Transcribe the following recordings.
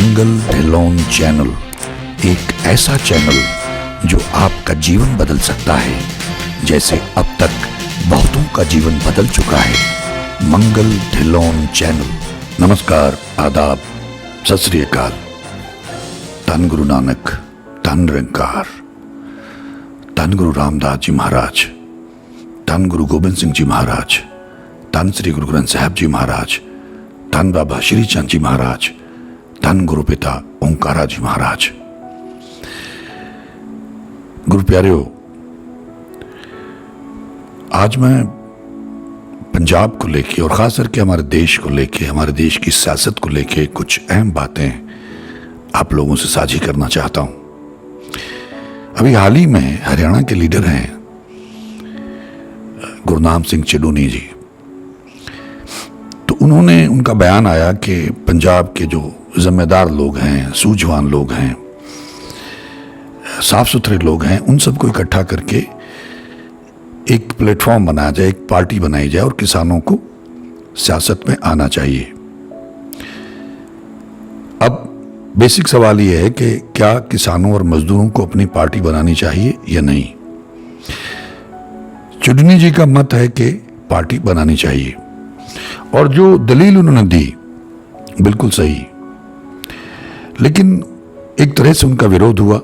मंगल Dhillon channel एक ऐसा channel जो आपका जीवन बदल सकता है, जैसे अब तक बहुतों का जीवन बदल चुका है। मंगल ढिल्लोन चैनल। नमस्कार, आदाब, सत श्री अकाल। धन गुरु नानक, धन निरंकार, धन गुरु रामदास जी महाराज, धन गुरु गोबिंद सिंह जी महाराज, धन श्री गुरु ग्रंथ साहब जी महाराज, धन बाबा श्री चंद जी महाराज, धन गुरु पिता ओंकारा जी महाराज। गुरु प्यारेओ, आज मैं पंजाब को लेके और खास करके हमारे देश को लेके, हमारे देश की सियासत को लेके कुछ अहम बातें आप लोगों से साझी करना चाहता हूं। अभी हाल ही में हरियाणा के लीडर हैं गुरनाम सिंह चडूनी जी, तो उन्होंने उनका बयान आया कि पंजाब के जो जिम्मेदार लोग हैं, सूझवान लोग हैं, साफ सुथरे लोग हैं, उन सबको इकट्ठा करके एक प्लेटफॉर्म बनाया जाए, एक पार्टी बनाई जाए और किसानों को सियासत में आना चाहिए। अब बेसिक सवाल यह है कि क्या किसानों और मजदूरों को अपनी पार्टी बनानी चाहिए या नहीं। चुडनी जी का मत है कि पार्टी बनानी चाहिए, और जो दलील उन्होंने दी बिल्कुल सही, लेकिन एक तरह से उनका विरोध हुआ।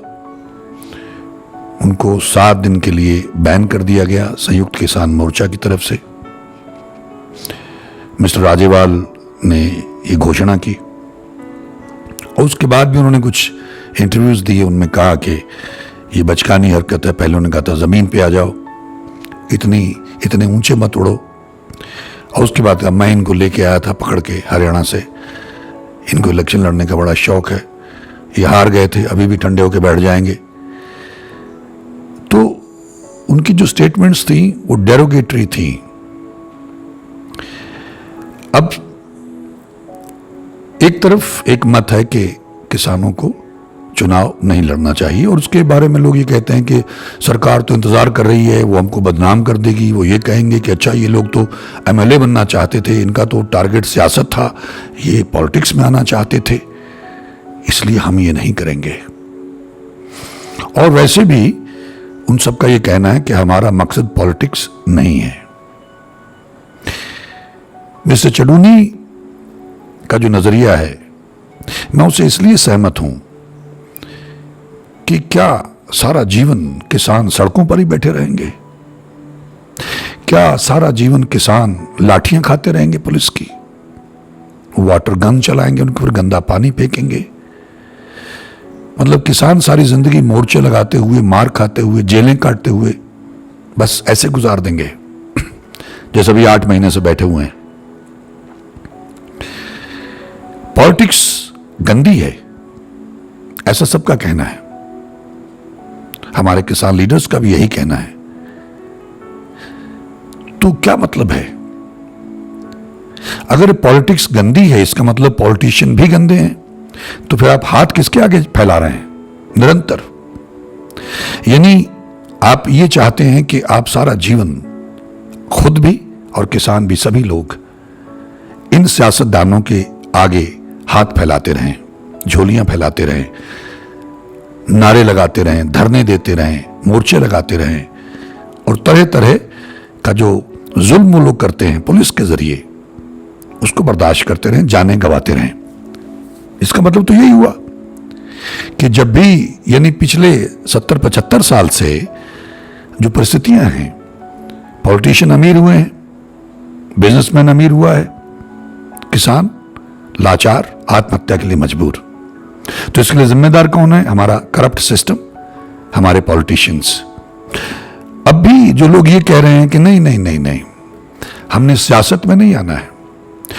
उनको 7 दिन के लिए बैन कर दिया गया संयुक्त किसान मोर्चा की तरफ से। मिस्टर राजेवाल ने ये घोषणा की और उसके बाद भी उन्होंने कुछ इंटरव्यूज दिए। उनमें कहा कि ये बचकानी हरकत है। पहले उन्होंने कहा था जमीन पे आ जाओ, इतने ऊंचे मत उड़ो, और उसके बाद मैं इनको लेके आया था पकड़ के हरियाणा से। इनको इलेक्शन लड़ने का बड़ा शौक है, ये हार गए थे, अभी भी ठंडे होकर बैठ जाएंगे। तो उनकी जो स्टेटमेंट्स थी वो डेरोगेटरी थी। अब एक तरफ एक मत है कि किसानों को चुनाव नहीं लड़ना चाहिए, और उसके बारे में लोग ये कहते हैं कि सरकार तो इंतजार कर रही है, वो हमको बदनाम कर देगी। वो ये कहेंगे कि अच्छा, ये लोग तो एमएलए बनना चाहते थे, इनका तो टारगेट सियासत था, ये पॉलिटिक्स में आना चाहते थे, इसलिए हम ये नहीं करेंगे। और वैसे भी उन सबका ये कहना है कि हमारा मकसद पॉलिटिक्स नहीं है। मिस्टर चडूनी का जो नजरिया है, मैं उससे इसलिए सहमत हूं कि क्या सारा जीवन किसान सड़कों पर ही बैठे रहेंगे? क्या सारा जीवन किसान लाठियां खाते रहेंगे पुलिस की, वाटर गन चलाएंगे, उनके ऊपर गंदा पानी फेंकेंगे? मतलब किसान सारी जिंदगी मोर्चे लगाते हुए, मार खाते हुए, जेलें काटते हुए बस ऐसे गुजार देंगे जैसे अभी 8 महीने से बैठे हुए हैं। पॉलिटिक्स गंदी है, ऐसा सबका कहना है। हमारे किसान लीडर्स का भी यही कहना है। तो क्या मतलब है? अगर पॉलिटिक्स गंदी है, इसका मतलब पॉलिटिशियन भी गंदे हैं, तो फिर आप हाथ किसके आगे फैला रहे हैं निरंतर? यानी आप ये चाहते हैं कि आप सारा जीवन खुद भी और किसान भी, सभी लोग इन सियासतदानों के आगे हाथ फैलाते रहें, झोलियां फैलाते रहें, नारे लगाते रहें, धरने देते रहें, मोर्चे लगाते रहें, और तरह तरह का जो जुल्म वो लोग करते हैं पुलिस के जरिए, उसको बर्दाश्त करते रहें, जाने गंवाते रहें। इसका मतलब तो यही हुआ कि जब भी, यानी पिछले 70-75 साल से जो परिस्थितियां हैं, पॉलिटिशियन अमीर हुए हैं, बिजनेसमैन अमीर हुआ है, किसान लाचार, आत्महत्या के लिए मजबूर। तो इसके लिए जिम्मेदार कौन है? हमारा करप्ट सिस्टम, हमारे पॉलिटिशियंस। अब भी जो लोग ये कह रहे हैं कि नहीं नहीं नहीं नहीं, हमने सियासत में नहीं आना है,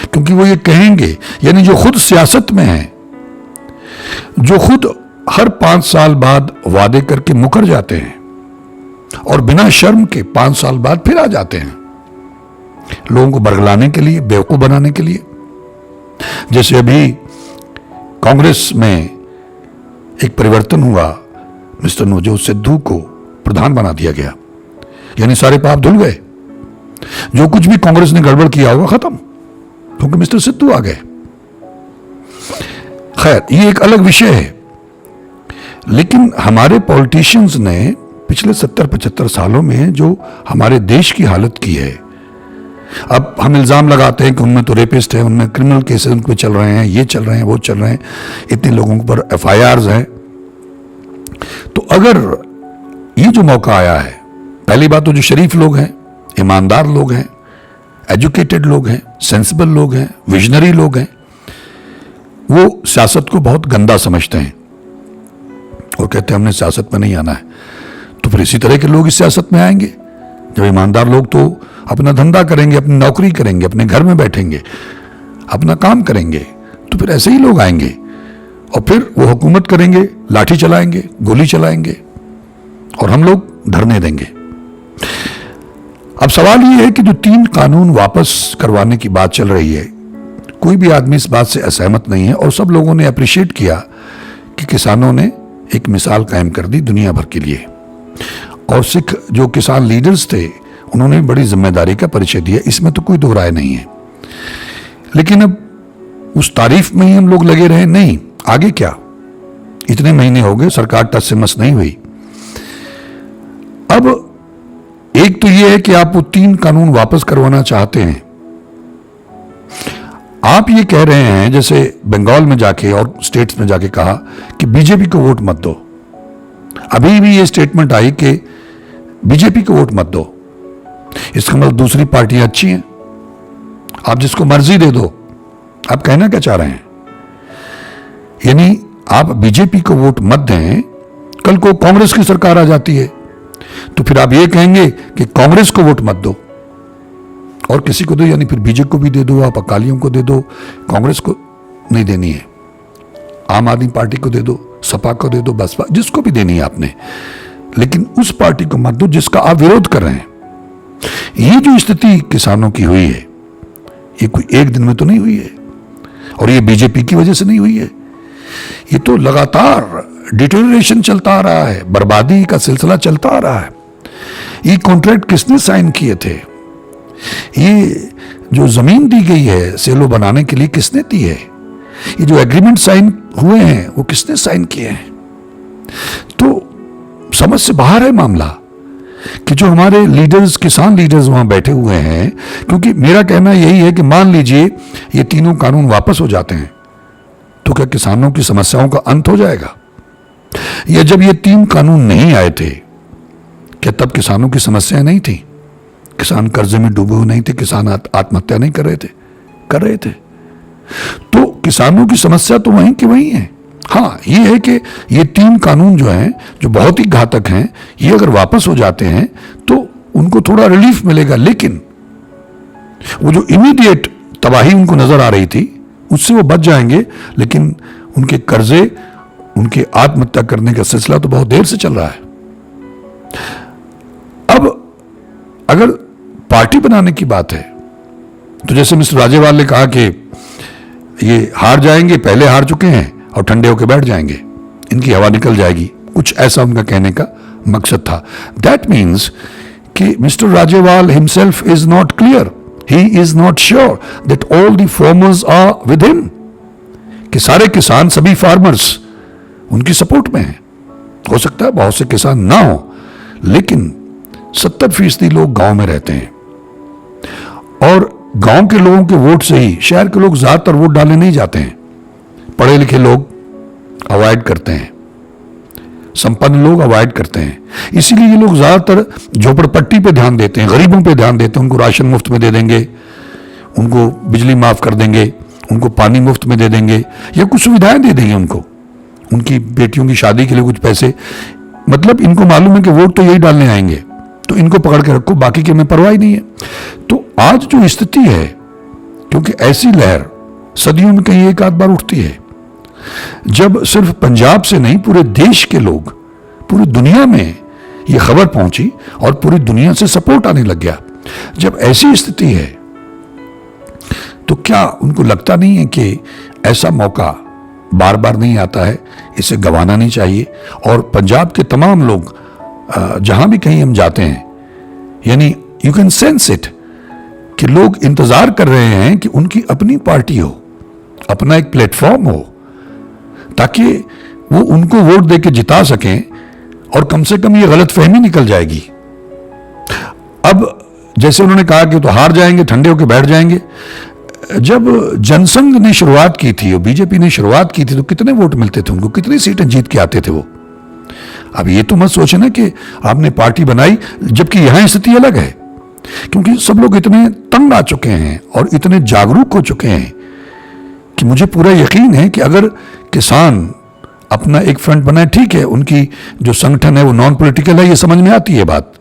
क्योंकि वो ये कहेंगे, यानी जो खुद सियासत में है, जो खुद हर 5 साल बाद वादे करके मुकर जाते हैं और बिना शर्म के 5 साल बाद फिर आ जाते हैं लोगों को बरगलाने के लिए, बेवकूफ बनाने के लिए। जैसे अभी कांग्रेस में एक परिवर्तन हुआ, मिस्टर नवजोत सिद्धू को प्रधान बना दिया गया, यानी सारे पाप धुल गए। जो कुछ भी कांग्रेस ने गड़बड़ किया होगा खत्म, क्योंकि मिस्टर सिद्धू आ गए। खैर, ये एक अलग विषय है। लेकिन हमारे पॉलिटिशियंस ने पिछले 70-75 सालों में जो हमारे देश की हालत की है, अब हम इल्ज़ाम लगाते हैं कि उनमें तो रेपिस्ट है, उनमें क्रिमिनल केसेस उन पर चल रहे हैं, ये चल रहे हैं, वो चल रहे हैं, इतने लोगों पर FIRs हैं। तो अगर ये जो मौका आया है, पहली बात तो जो शरीफ लोग हैं, ईमानदार लोग हैं, एजुकेटेड लोग हैं, सेंसिबल लोग हैं, विजनरी लोग हैं, वो सियासत को बहुत गंदा समझते हैं और कहते हैं हमने सियासत में नहीं आना है। तो फिर इसी तरह के लोग इस सियासत में आएंगे। जब ईमानदार लोग तो अपना धंधा करेंगे, अपनी नौकरी करेंगे, अपने घर में बैठेंगे, अपना काम करेंगे, तो फिर ऐसे ही लोग आएंगे और फिर वो हुकूमत करेंगे, लाठी चलाएंगे, गोली चलाएंगे और हम लोग धरने देंगे। अब सवाल ये है कि जो 3 कानून वापस करवाने की बात चल रही है, कोई भी आदमी इस बात से असहमत नहीं है और सब लोगों ने अप्रिशिएट किया कि किसानों ने एक मिसाल कायम कर दी दुनिया भर के लिए। और सिख जो किसान लीडर्स थे, उन्होंने बड़ी जिम्मेदारी का परिचय दिया, इसमें तो कोई दो राय नहीं है। लेकिन अब उस तारीफ में ही हम लोग लगे रहे, नहीं आगे क्या, इतने महीने हो गए, सरकार टस से मस नहीं हुई। अब एक तो यह है कि आप वो 3 कानून वापस करवाना चाहते हैं। आप ये कह रहे हैं, जैसे बंगाल में जाके और स्टेट्स में जाके कहा कि बीजेपी को वोट मत दो। अभी भी ये स्टेटमेंट आई कि बीजेपी को वोट मत दो। इसका मतलब दूसरी पार्टियां अच्छी हैं, आप जिसको मर्जी दे दो। आप कहना क्या चाह रहे हैं? यानी आप बीजेपी को वोट मत दें, कल को कांग्रेस की सरकार आ जाती है तो फिर आप ये कहेंगे कि कांग्रेस को वोट मत दो और किसी को दो, यानी फिर बीजेपी को भी दे दो, आप अकालियों को दे दो, कांग्रेस को नहीं देनी है, आम आदमी पार्टी को दे दो, सपा को दे दो, बसपा, जिसको भी देनी है आपने, लेकिन उस पार्टी को मत दो जिसका आप विरोध कर रहे हैं। ये जो स्थिति किसानों की हुई है, ये कोई एक दिन में तो नहीं हुई है और ये बीजेपी की वजह से नहीं हुई है। ये तो लगातार डिटेरियोरेशन चलता आ रहा है, बर्बादी का सिलसिला चलता आ रहा है। ये कॉन्ट्रैक्ट किसने साइन किए थे? ये जो जमीन दी गई है सेलो बनाने के लिए किसने दी है? ये जो एग्रीमेंट साइन हुए हैं वो किसने साइन किए हैं? तो समझ से बाहर है मामला कि जो हमारे लीडर्स, किसान लीडर्स वहां बैठे हुए हैं, क्योंकि मेरा कहना यही है कि मान लीजिए ये 3 कानून वापस हो जाते हैं तो क्या किसानों की समस्याओं का अंत हो जाएगा? या जब ये 3 कानून नहीं आए थे, क्या तब किसानों की समस्याएं नहीं थी? किसान कर्जे में डूबे हुए नहीं थे, किसान आत्महत्या नहीं कर रहे थे। तो किसानों की समस्या तो वहीं की वहीं है। हाँ, ये है कि ये 3 कानून जो हैं, जो बहुत ही घातक हैं, ये अगर वापस हो जाते हैं तो उनको थोड़ा रिलीफ मिलेगा, लेकिन वो जो इमीडिएट तबाही उनको नजर आ रही थी उससे वो बच जाएंगे, लेकिन उनके कर्जे, उनके आत्महत्या करने का सिलसिला तो बहुत देर से चल रहा है। अब अगर पार्टी बनाने की बात है तो जैसे मिस्टर राजेवाल ने कहा कि ये हार जाएंगे, पहले हार चुके हैं और ठंडे होकर बैठ जाएंगे, इनकी हवा निकल जाएगी, कुछ ऐसा उनका कहने का मकसद था। दैट मीन्स कि mister Rajewal himself is not clear, he is not sure that all the farmers are with him, कि सारे किसान, सभी फार्मर्स उनकी सपोर्ट में हैं। हो सकता है बहुत से किसान ना हो, लेकिन 70% लोग गांव में रहते हैं और गांव के लोगों के वोट से ही शहर के लोग ज्यादातर वोट डालने नहीं जाते हैं। पढ़े लिखे लोग अवॉइड करते हैं, संपन्न लोग अवॉइड करते हैं, इसीलिए ये लोग ज्यादातर झोपड़पट्टी पे ध्यान देते हैं, गरीबों पे ध्यान देते हैं। उनको राशन मुफ्त में दे देंगे, उनको बिजली माफ कर देंगे, उनको पानी मुफ्त में दे देंगे या कुछ सुविधाएं दे देंगे उनको, उनकी बेटियों की शादी के लिए कुछ पैसे। मतलब इनको मालूम है कि वोट तो यही डालने आएंगे, तो इनको पकड़ के रखो, बाकी की हमें परवाह ही नहीं है। तो आज जो स्थिति है, क्योंकि ऐसी लहर सदियों में कहीं एक आध बार उठती है, जब सिर्फ पंजाब से नहीं पूरे देश के लोग, पूरी दुनिया में यह खबर पहुंची और पूरी दुनिया से सपोर्ट आने लग गया, जब ऐसी स्थिति है तो क्या उनको लगता नहीं है कि ऐसा मौका बार बार नहीं आता है, इसे गंवाना नहीं चाहिए? और पंजाब के तमाम लोग जहां भी कहीं हम जाते हैं, यानी यू कैन सेंस इट कि लोग इंतजार कर रहे हैं कि उनकी अपनी पार्टी हो, अपना एक प्लेटफॉर्म हो, ताकि वो उनको वोट देके जिता सकें और कम से कम ये गलतफहमी निकल जाएगी। अब जैसे उन्होंने कहा कि तो हार जाएंगे, ठंडे होकर बैठ जाएंगे। जब जनसंघ ने शुरुआत की थी और बीजेपी ने शुरुआत की थी तो कितने वोट मिलते थे उनको, कितनी सीटें जीत के आते थे वो। अब ये तो मत सोचे ना कि आपने पार्टी बनाई, जबकि यहां स्थिति अलग है, क्योंकि सब लोग इतने तंग आ चुके हैं और इतने जागरूक हो चुके हैं कि मुझे पूरा यकीन है कि अगर किसान अपना एक फ्रंट बनाए, ठीक है, उनकी जो संगठन है वो नॉन पॉलिटिकल है, ये समझ में आती है बात,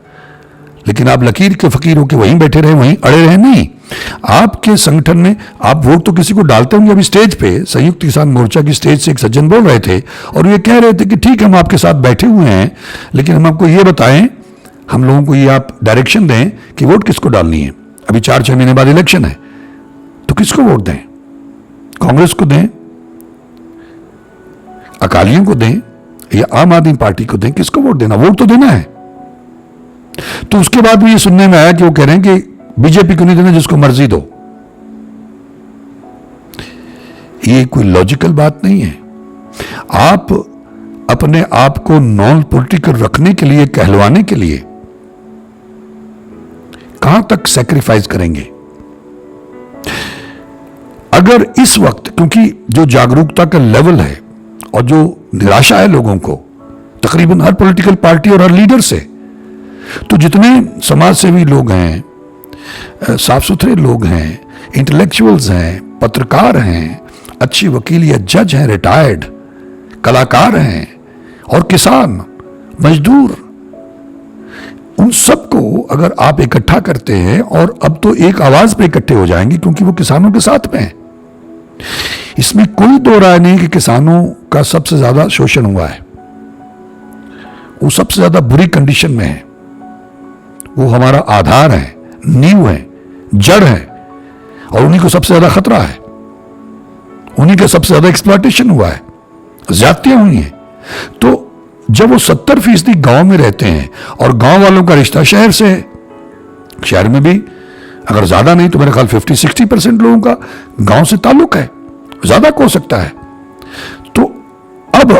लेकिन आप लकीर के फकीर होकर वहीं बैठे रहे, वहीं अड़े रहे नहीं। आपके संगठन में आप वोट तो किसी को डालते होंगे। अभी स्टेज पे संयुक्त किसान मोर्चा की स्टेज से एक सज्जन बोल रहे थे और ये कह रहे थे कि ठीक है, हम आपके साथ बैठे हुए हैं, लेकिन हम आपको ये बताएं, हम लोगों को ये आप डायरेक्शन दें कि वोट किसको डालनी है। अभी 4-6 महीने बाद इलेक्शन है, तो किसको वोट दें? कांग्रेस को दें, अकालियों को दें, या आम आदमी पार्टी को दें? किसको वोट देना? वोट तो देना है। तो उसके बाद भी ये सुनने में आया कि वो कह रहे हैं कि बीजेपी को नहीं देना, जिसको मर्जी दो। ये कोई लॉजिकल बात नहीं है। आप अपने आप को नॉन पॉलिटिकल रखने के लिए, कहलवाने के लिए कहां तक सैक्रिफाइस करेंगे? अगर इस वक्त, क्योंकि जो जागरूकता का लेवल है और जो निराशा है लोगों को तकरीबन हर पॉलिटिकल पार्टी और हर लीडर से, तो जितने समाज सेवी लोग हैं, साफ सुथरे लोग हैं, इंटेलेक्चुअल्स हैं, पत्रकार हैं, अच्छे वकील या जज हैं, रिटायर्ड कलाकार हैं, और किसान, मजदूर, उन सबको अगर आप इकट्ठा करते हैं, और अब तो एक आवाज पे इकट्ठे हो जाएंगे क्योंकि वो किसानों के साथ में है। इसमें कोई दो राय नहीं कि किसानों का सबसे ज्यादा शोषण हुआ है, वो सबसे ज्यादा बुरी कंडीशन में है, वो हमारा आधार है, नींव है, जड़ है, और उन्हीं को सबसे ज्यादा खतरा है, उन्हीं का सबसे ज्यादा एक्सप्लॉयटेशन हुआ है, ज्यादतियां हुई हैं। तो जब वो 70% गांव में रहते हैं और गांव वालों का रिश्ता शहर से है, शहर में भी अगर ज्यादा नहीं तो मेरे ख्याल 50-60% लोगों का गांव से ताल्लुक है, ज्यादा को हो सकता है। तो अब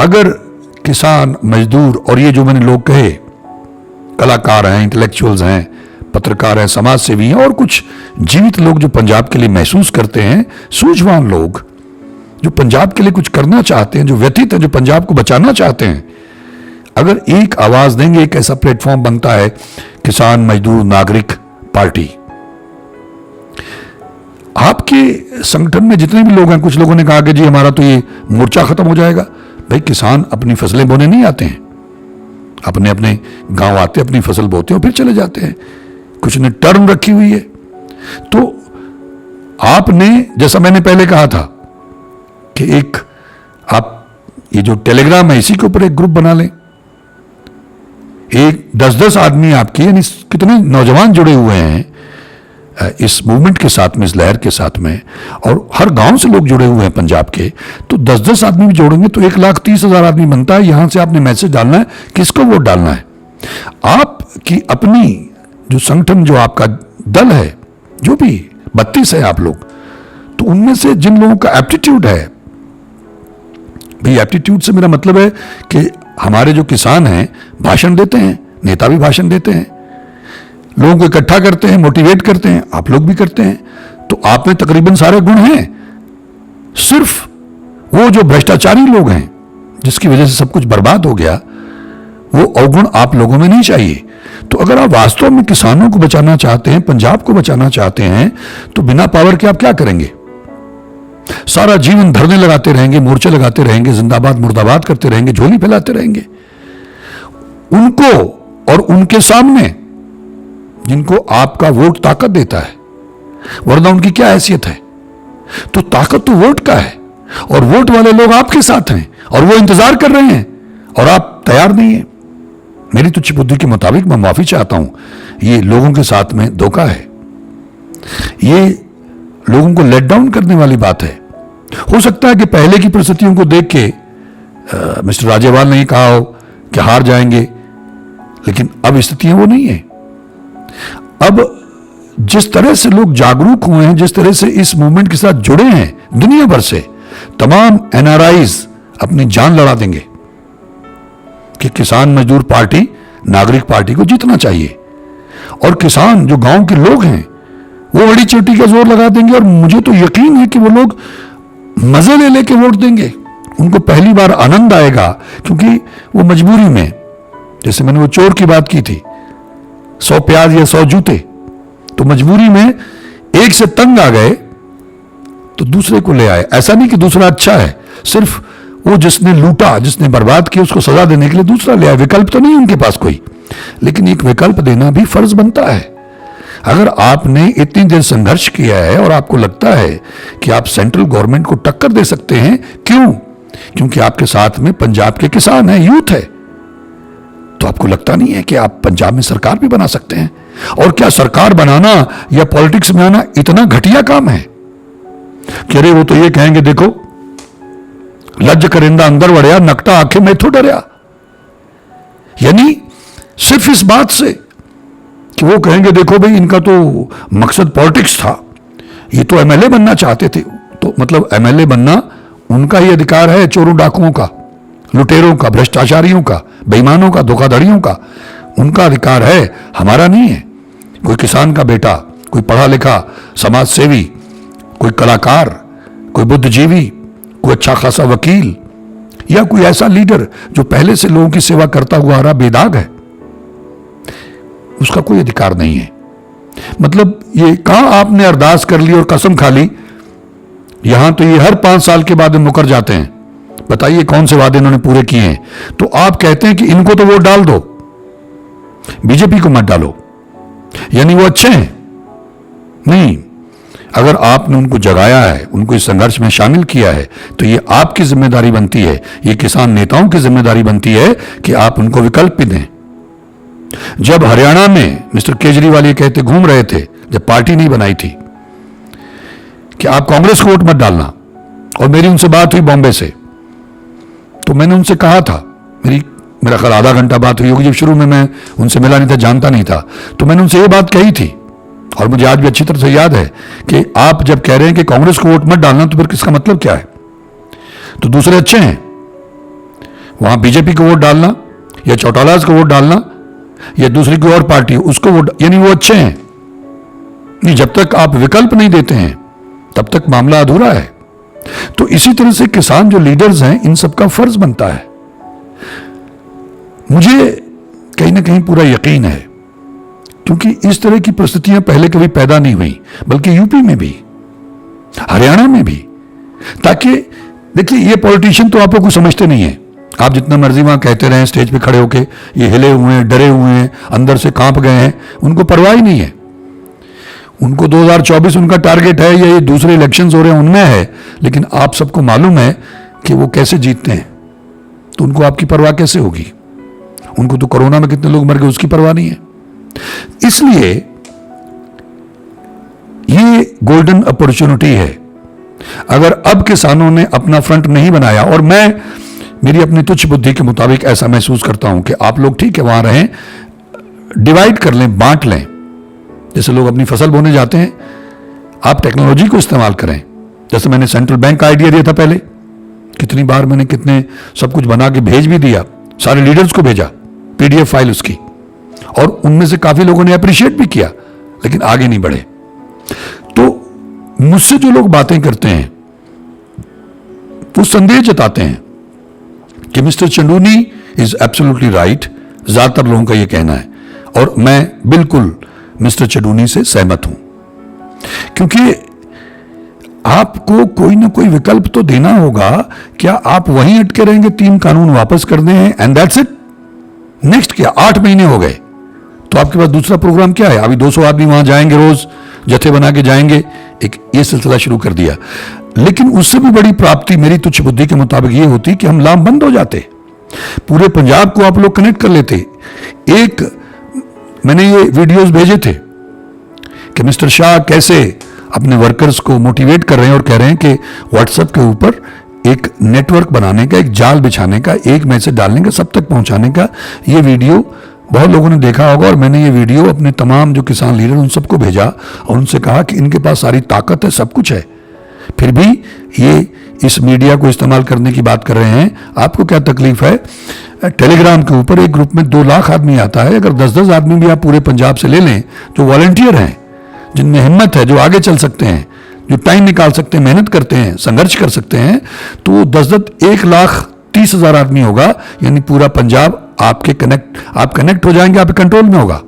अगर किसान, मजदूर और ये जो मैंने लोग कहे, कलाकार हैं, इंटेलेक्चुअल्स हैं, पत्रकार हैं, समाज सेवी हैं, और कुछ जीवित लोग जो पंजाब के लिए महसूस करते हैं, सूझवान लोग जो पंजाब के लिए कुछ करना चाहते हैं, जो व्यथित हैं, जो पंजाब को बचाना चाहते हैं, अगर एक आवाज देंगे, एक ऐसा प्लेटफॉर्म बनता है किसान, मजदूर, नागरिक पार्टी। आपके संगठन में जितने भी लोग हैं, कुछ लोगों ने कहा कि जी हमारा तो ये मोर्चा खत्म हो जाएगा। भाई, किसान अपनी फसलें बोने नहीं आते हैं, अपने अपने गांव आते, अपनी फसल बोते हैं और फिर चले जाते हैं। कुछ ने टर्म रखी हुई है। तो आपने, जैसा मैंने पहले कहा था कि एक आप ये जो टेलीग्राम है, इसी के ऊपर एक ग्रुप बना लें, एक 10-10 आदमी आपके, यानी कितने नौजवान जुड़े हुए हैं इस मूवमेंट के साथ में, इस लहर के साथ में, और हर गांव से लोग जुड़े हुए हैं पंजाब के। तो 10-10 आदमी भी जोड़ेंगे तो 1,30,000 आदमी बनता है। यहां से आपने मैसेज डालना है, किसको वोट डालना है। आपकी अपनी जो संगठन, जो आपका दल है, जो भी 32 है आप लोग, तो उनमें से जिन लोगों का एप्टीट्यूड है, भाई एप्टीट्यूड से मेरा मतलब है कि हमारे जो किसान हैं भाषण देते हैं, नेता भी भाषण देते हैं, लोगों को इकट्ठा करते हैं, मोटिवेट करते हैं, आप लोग भी करते हैं, तो आप में तकरीबन सारे गुण हैं। सिर्फ वो जो भ्रष्टाचारी लोग हैं जिसकी वजह से सब कुछ बर्बाद हो गया, वो अवगुण आप लोगों में नहीं चाहिए। तो अगर आप वास्तव में किसानों को बचाना चाहते हैं, पंजाब को बचाना चाहते हैं, तो बिना पावर के आप क्या करेंगे? सारा जीवन धरने लगाते रहेंगे, मोर्चे लगाते रहेंगे, जिंदाबाद मुर्दाबाद करते रहेंगे, झोली फैलाते रहेंगे। उनको और उनके सामने जिनको आपका वोट ताकत देता है, वरना उनकी क्या हैसियत है? तो ताकत तो वोट का है, और वोट वाले लोग आपके साथ हैं और वो इंतजार कर रहे हैं और आप तैयार नहीं है। मेरी तुच्छ बुद्धि के मुताबिक मैं माफी चाहता हूं, ये लोगों के साथ में धोखा है, ये लोगों को लेट डाउन करने वाली बात है। हो सकता है कि पहले की परिस्थितियों को देख के मिस्टर राजेवाल ने कहा हो कि हार जाएंगे, लेकिन अब स्थितियां वो नहीं है। अब जिस तरह से लोग जागरूक हुए हैं, जिस तरह से इस मूवमेंट के साथ जुड़े हैं दुनिया भर से, तमाम एनआरआईज अपनी जान लड़ा देंगे कि किसान मजदूर पार्टी नागरिक पार्टी को जीतना चाहिए, और किसान जो गांव के लोग हैं वो बड़ी चोटी का जोर लगा देंगे। और मुझे तो यकीन है कि वो लोग मजे ले लेके वोट देंगे। उनको पहली बार आनंद आएगा, क्योंकि वो मजबूरी में, जैसे मैंने वो चोर की बात की थी, 100 प्याज या 100 जूते, तो मजबूरी में एक से तंग आ गए तो दूसरे को ले आए। ऐसा नहीं कि दूसरा अच्छा है, सिर्फ वो जिसने लूटा, जिसने बर्बाद किया, उसको सजा देने के लिए दूसरा ले आए। विकल्प तो नहीं उनके पास कोई, लेकिन एक विकल्प देना भी फर्ज बनता है। अगर आपने इतनी देर संघर्ष किया है और आपको लगता है कि आप सेंट्रल गवर्नमेंट को टक्कर दे सकते हैं, क्यों? क्योंकि आपके साथ में पंजाब के किसान हैं, यूथ है, तो आपको लगता नहीं है कि आप पंजाब में सरकार भी बना सकते हैं? और क्या सरकार बनाना या पॉलिटिक्स में आना इतना घटिया काम है कि अरे वो तो ये कहेंगे, देखो लज्ज करिंदा अंदर वड़िया, नकटा आंखें में तो डरिया। यानी सिर्फ इस बात से कि वो कहेंगे, देखो भाई इनका तो मकसद पॉलिटिक्स था, ये तो एमएलए बनना चाहते थे। तो मतलब एमएलए बनना उनका ही अधिकार है, चोरों डाकुओं का, लुटेरों का, भ्रष्टाचारियों का, बेईमानों का, धोखाधड़ियों का, उनका अधिकार है, हमारा नहीं है। कोई किसान का बेटा, कोई पढ़ा लिखा समाज सेवी, कोई कलाकार, कोई बुद्धिजीवी, कोई अच्छा खासा वकील, या कोई ऐसा लीडर जो पहले से लोगों की सेवा करता हुआ आ रहा, बेदाग है, उसका कोई अधिकार नहीं है। मतलब ये कहां आपने अरदास कर ली और कसम खा ली, यहां तो ये हर 5 साल के बाद मुकर जाते हैं। बताइए कौन से वादे इन्होंने पूरे किए हैं? तो आप कहते हैं कि इनको तो वोट डाल दो, बीजेपी को मत डालो, यानी वो अच्छे हैं? नहीं, अगर आपने उनको जगाया है, उनको इस संघर्ष में शामिल किया है, तो ये आपकी जिम्मेदारी बनती है, ये किसान नेताओं की जिम्मेदारी बनती है कि आप उनको विकल्प भी दें। जब हरियाणा में मिस्टर केजरीवाल ये कहते घूम रहे थे, जब पार्टी नहीं बनाई थी, कि आप कांग्रेस को वोट मत डालना, और मेरी उनसे बात हुई बॉम्बे से, तो मैंने उनसे कहा था, मेरा ख्याल आधा घंटा बात हुई होगी, जब शुरू में मैं उनसे मिला नहीं था, जानता नहीं था, तो मैंने उनसे ये बात कही थी, और मुझे आज भी अच्छी तरह से याद है कि आप जब कह रहे हैं कि कांग्रेस को वोट मत डालना, तो फिर किसका मतलब क्या है? तो दूसरे अच्छे हैं, वहां बीजेपी को वोट डालना या चौटालाज को वोट डालना या दूसरी कोई और पार्टी उसको वोट, यानी वो अच्छे हैं। नहीं, जब तक आप विकल्प नहीं देते हैं तब तक मामला अधूरा है। तो इसी तरह से किसान जो लीडर्स हैं, इन सबका फर्ज बनता है। मुझे कहीं ना कहीं पूरा यकीन है, क्योंकि इस तरह की परिस्थितियां पहले कभी पैदा नहीं हुई, बल्कि यूपी में भी, हरियाणा में भी। ताकि देखिए, ये पॉलिटिशियन तो आप लोग को समझते नहीं है, आप जितना मर्जी वहां कहते रहे स्टेज पे खड़े होके, ये हिले हुए हैं, डरे हुए हैं, अंदर से कांप गए हैं, उनको परवाह ही नहीं है। उनको 2024 उनका टारगेट है, या ये दूसरे इलेक्शंस हो रहे हैं उनमें है, लेकिन आप सबको मालूम है कि वो कैसे जीतते हैं, तो उनको आपकी परवाह कैसे होगी? उनको तो कोरोना में कितने लोग मर गए उसकी परवाह नहीं है। इसलिए ये गोल्डन अपॉर्चुनिटी है। अगर अब किसानों ने अपना फ्रंट नहीं बनाया, और मैं मेरी अपनी तुच्छ बुद्धि के मुताबिक ऐसा महसूस करता हूं कि आप लोग ठीक है वहां रहें, डिवाइड कर लें, बांट लें। जैसे लोग अपनी फसल बोने जाते हैं, आप टेक्नोलॉजी को इस्तेमाल करें। जैसे मैंने सेंट्रल बैंक का आइडिया दिया था पहले, कितनी बार मैंने कितने सब कुछ बना के भेज भी दिया, सारे लीडर्स को भेजा पीडीएफ फाइल उसकी, और उनमें से काफी लोगों ने अप्रिशिएट भी किया, लेकिन आगे नहीं बढ़े। तो मुझसे जो लोग बातें करते हैं वो संदेह जताते हैं कि मिस्टर चंडूनी इज एब्सोल्युटली राइट, ज्यादातर लोगों का यह कहना है, और मैं बिल्कुल मिस्टर चंडूनी से सहमत हूं, क्योंकि आपको कोई ना कोई विकल्प तो देना होगा। क्या आप वहीं अटके रहेंगे, 3 कानून वापस करने हैं एंड दैट्स इट? नेक्स्ट क्या, 8 महीने हो गए, तो आपके पास दूसरा प्रोग्राम क्या है? अभी 200 आदमी वहां जाएंगे, रोज जत्थे बना के जाएंगे, एक ये सिलसिला शुरू कर दिया। लेकिन उससे भी बड़ी प्राप्ति मेरी तुच्छ बुद्धि के मुताबिक ये होती कि हम लामबंद हो जाते, पूरे पंजाब को आप लोग कनेक्ट कर लेते। एक मैंने ये वीडियोस भेजे थे कि मिस्टर शाह कैसे अपने वर्कर्स को मोटिवेट कर रहे हैं और कह रहे हैं कि व्हाट्सएप के ऊपर एक नेटवर्क बनाने का, एक जाल बिछाने का, एक मैसेज डालने का, सब तक पहुंचाने का। ये वीडियो बहुत लोगों ने देखा होगा, और मैंने ये वीडियो अपने तमाम जो किसान लीडर उन सबको भेजा और उनसे कहा कि इनके पास सारी ताकत है, सब कुछ है, फिर भी ये इस मीडिया को इस्तेमाल करने की बात कर रहे हैं, आपको क्या तकलीफ है? टेलीग्राम के ऊपर एक ग्रुप में 2 लाख आदमी आता है, अगर 10-10 आदमी भी आप पूरे पंजाब से ले लें जो वॉलंटियर हैं, जिनमें हिम्मत है, जो आगे चल सकते हैं, जो टाइम निकाल सकते हैं, मेहनत करते हैं, संघर्ष कर सकते हैं, तो 10-10 1,30,000 आदमी होगा। यानी पूरा पंजाब आप कनेक्ट हो जाएंगे, आपके कंट्रोल में होगा।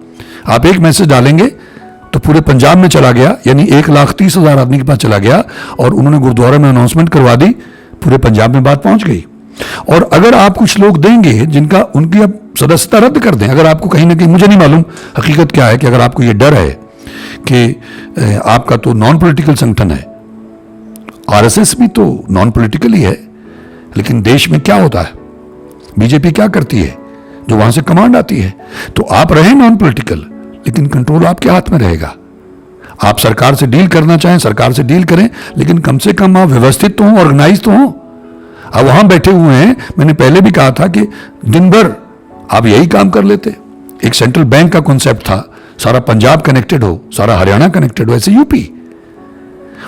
आप एक मैसेज डालेंगे तो पूरे पंजाब में चला गया, यानी 1,30,000 आदमी के पास चला गया, और उन्होंने गुरुद्वारा में अनाउंसमेंट करवा दी, पूरे पंजाब में बात पहुंच गई। और अगर आप कुछ लोग देंगे जिनका उनकी अब सदस्यता रद्द कर दें, अगर आपको कहीं ना कहीं, मुझे नहीं मालूम हकीकत क्या है, कि अगर आपको ये डर है कि आपका तो नॉन पॉलिटिकल संगठन है, आरएसएस भी तो नॉन पॉलिटिकल ही है, लेकिन देश में क्या होता है, बीजेपी क्या करती है, जो वहां से कमांड आती है। तो आप रहे नॉन पॉलिटिकल, लेकिन कंट्रोल आपके हाथ में रहेगा। आप सरकार से डील करना चाहें, सरकार से डील करें, लेकिन कम से कम आप व्यवस्थित तो हों, ऑर्गेनाइज तो हों। अब वहां बैठे हुए हैं, मैंने पहले भी कहा था कि दिन भर आप यही काम कर लेते। एक सेंट्रल बैंक का कॉन्सेप्ट था, सारा पंजाब कनेक्टेड हो, सारा हरियाणा कनेक्टेड हो, ऐसे यूपी,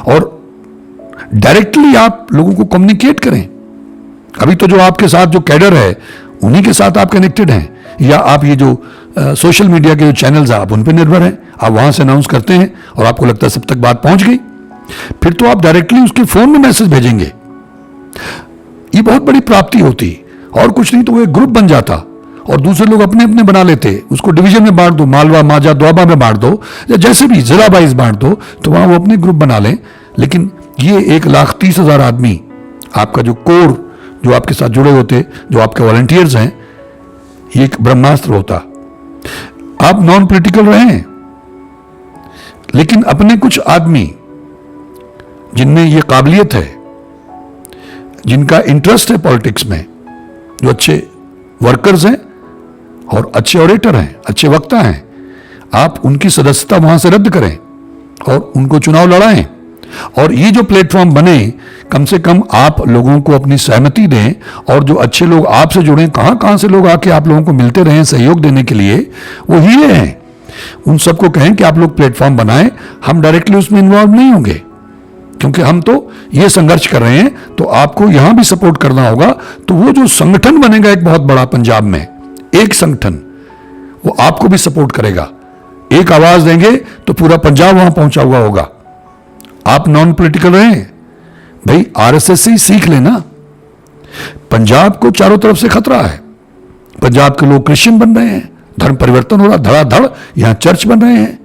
और डायरेक्टली आप लोगों को कम्युनिकेट करें। अभी तो जो आपके साथ जो कैडर है, उन्हीं के साथ आप कनेक्टेड हैं, या आप ये जो सोशल मीडिया के जो चैनल्स हैं, आप उन पर निर्भर हैं, आप वहां से अनाउंस करते हैं और आपको लगता है सब तक बात पहुंच गई, फिर तो आप डायरेक्टली उसके फोन में मैसेज भेजेंगे। ये बहुत बड़ी प्राप्ति होती, और कुछ नहीं तो वो एक ग्रुप बन जाता, और दूसरे लोग अपने अपने बना लेते, उसको डिवीजन में बांट दो, मालवा, माजा, दोआबा में बांट दो, या जैसे भी जिला वाइज बांट दो, तो वहां वो अपने ग्रुप बना लें। लेकिन ये 1,30,000 आदमी, आपका जो कोर, जो आपके साथ जुड़े होते, जो आपके वॉलंटियर्स हैं, ये एक ब्रह्मास्त्र होता। आप नॉन पॉलिटिकल रहें, लेकिन अपने कुछ आदमी जिनमें ये काबिलियत है, जिनका इंटरेस्ट है पॉलिटिक्स में, जो अच्छे वर्कर्स हैं और अच्छे ऑरेटर हैं, अच्छे वक्ता हैं, आप उनकी सदस्यता वहां से रद्द करें और उनको चुनाव लड़ाएं। और ये जो प्लेटफॉर्म बने, कम से कम आप लोगों को अपनी सहमति दें, और जो अच्छे लोग आपसे जुड़े, कहां कहां से लोग आके आप लोगों को मिलते रहे सहयोग देने के लिए, वो हीरे हैं। उन सबको कहें कि आप लोग प्लेटफॉर्म बनाएं, हम डायरेक्टली उसमें इन्वॉल्व नहीं होंगे, क्योंकि हम तो ये संघर्ष कर रहे हैं, तो आपको यहां भी सपोर्ट करना होगा। तो वो जो संगठन बनेगा एक बहुत बड़ा पंजाब में, एक संगठन, वो आपको भी सपोर्ट करेगा। एक आवाज देंगे तो पूरा पंजाब वहां पहुंचा हुआ होगा। आप नॉन पॉलिटिकल रहें भाई, आरएसएस से ही सीख लेना। पंजाब को चारों तरफ से खतरा है, पंजाब के लोग क्रिश्चियन बन रहे हैं, धर्म परिवर्तन हो रहा, धड़ाधड़ यहां चर्च बन रहे हैं।